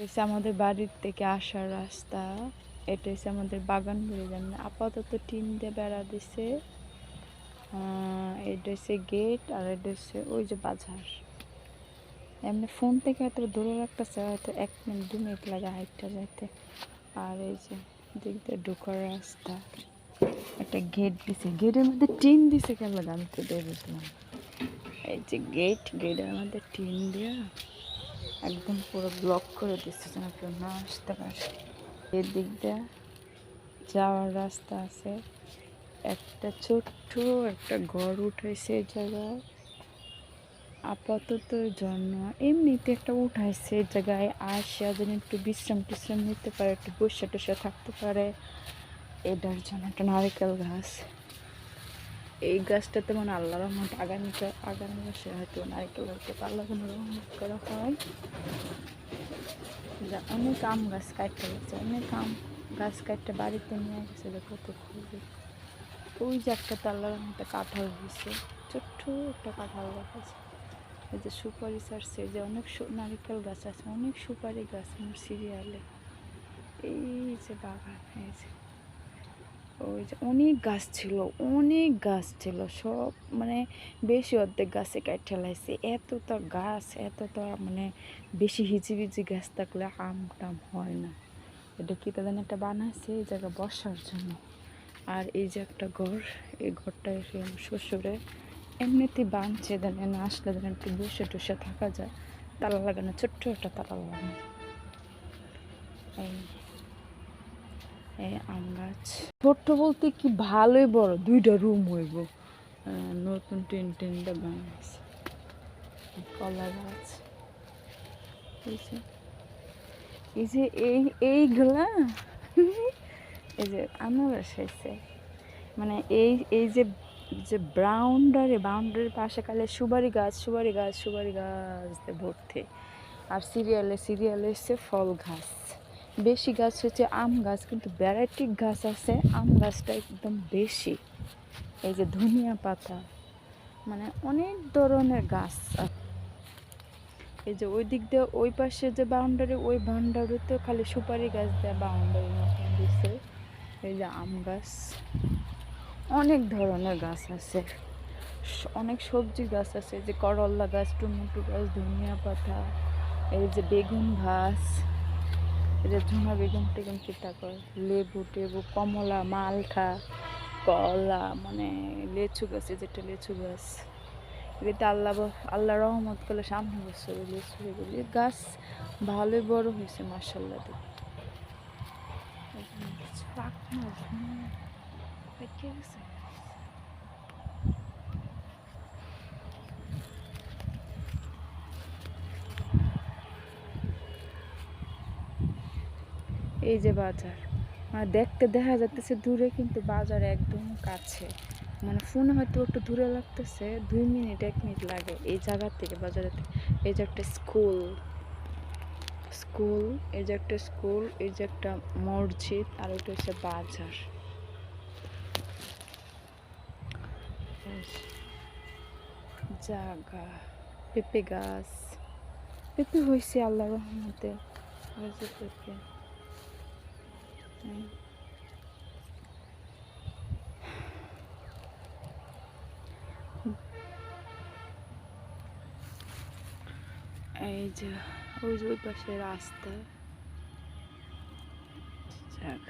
হচ্ছে আমাদের বাড়ির থেকে আসার রাস্তা। এটা হচ্ছে আমাদের বাগান বলে জানি আপাতত টিন দিয়ে বেড়া দিছে। এটা হচ্ছে গেট আর এটা হচ্ছে ওই যে বাজার। এমনি ফোন থেকে হয়তো দূরে রাখতেছে, হয়তো 1 মিনিট 2 মিনিট লাগে হাইটটা যাইতে। আর এই যে দিক দিয়ে ঢোকার রাস্তা, একটা গেট দিছে, গেটের মধ্যে টিন দিছে কেন আমি তো দিয়ে বুঝলাম। এই যে গেটের মধ্যে টিন দেওয়া একদম পুরো ব্লক করে দিচ্ছে যেন কেউ না আসতে পারে। এদিক দিয়ে যাওয়ার রাস্তা আছে, একটা ছোট্ট একটা ঘর উঠাইছে এই জায়গায় আপাতত জন্য। এমনিতে একটা উঠাইছে এই জায়গায় আসা যেন একটু বিশ্রাম টিশ্রাম নিতে পারে, একটু বসে টসে থাকতে পারে। এটার জন্য একটা নারকেল গাছ, এই গাছটাতে মানে আল্লাহ রহমত আগামী মাসে হয়তো নারকেল হয়তো আল্লাহ রহমত করা হয়। যা অনেক আম গাছ কাটতে গেছে, অনেক আম গাছ কাটতে বাড়িতে নিয়ে গেছে, যে কত খুবই। ওই যে একটা আল্লাহর মধ্যে কাঁঠাল হয়েছে, ছোট্ট একটা কাঁঠাল গাছ আছে। এই যে সুপারি ছাড়ছে, যে অনেক নারিকেল গাছ আছে, অনেক সুপারি গাছ আমার সিরিয়ালে। এই যে বাগান, এই যে ওই যে অনেক গাছ ছিল সব, মানে বেশি অর্ধেক গাছে কাটতে লাইছে। এতটা গাছ, এতটা মানে বেশি হিজিবিজি গাছ থাকলে আম টাম হয় না। এটা কি তাদের একটা বানাইছে এই জায়গা বসার জন্য। আর এই যে একটা ঘর, এই ঘরটা এসে আমার শ্বশুরে এমনিতেই বানছে, দেন না আসলে দেন একটু বসে টসে থাকা যায়, তালা লাগানো, ছোট্ট একটা তালা লাগানো। এই আম গাছ ছোট্ট বলতে কি ভালোই বড়, 2টা রুম হইব, নতুন টিনটা বানাইছে। কলা গাছ, এই যে এইগুলা এই যে আনারস হয়েছে, মানে এই যে যে বাউন্ডারির পাশে কালে সুপারি গাছ দিয়ে ভর্তি। আর সিরিয়ালে হচ্ছে ফল গাছ, বেশি গাছ হচ্ছে আম গাছ, কিন্তু ভ্যারাইটি গাছ আছে, আম গাছটা একদম বেশি। এই যে ধনিয়া পাতা, মানে অনেক ধরনের গাছ। এই যে ওই দিক দিয়ে ওই পাশে যে বাউন্ডারি, ওই বাউন্ডারিতে খালি সুপারি গাছ দেয় বাউন্ডারি মতন দিছে। এই যে আম গাছ, অনেক ধরনের গাছ আছে, অনেক সবজি গাছ আছে, যে করল্লা গাছ, টমেটো গাছ, ধনিয়া পাতা, এই যে বেগুন গাছ, এই যে ঝুনা বেগুন টেগুন চিন্তা করে, লেবু টেবু, কমলা, মালটা, কলা, মানে লেচু গাছ, যেটা লেচু গাছ, এগুলিতে আল্লাহ রহমত করলে সামনে বছর লেচু এগুলি গাছ ভালোই বড় হয়েছে মার্শাল্লাহ। এই যে বাজার, মানে দেখতে দেখা যাচ্ছে দূরে, কিন্তু বাজার একদম কাছে। মানে ফোনে হয়তো একটু দূরে লাগতেছে, 2 মিনিট 1 মিনিট লাগে এই জায়গা থেকে, বাজারের থেকে। এই যে একটা স্কুল, এই যে একটা স্কুল, এই যে একটা মসজিদ, আর ওইটা হচ্ছে বাজার। জায়গা, পেঁপে গাছ, পেঁপে হয়েছে আল্লাহ রহমতে, হয়েছে পেঁপে। এই যে ওই পাশে রাস্তা, যাক।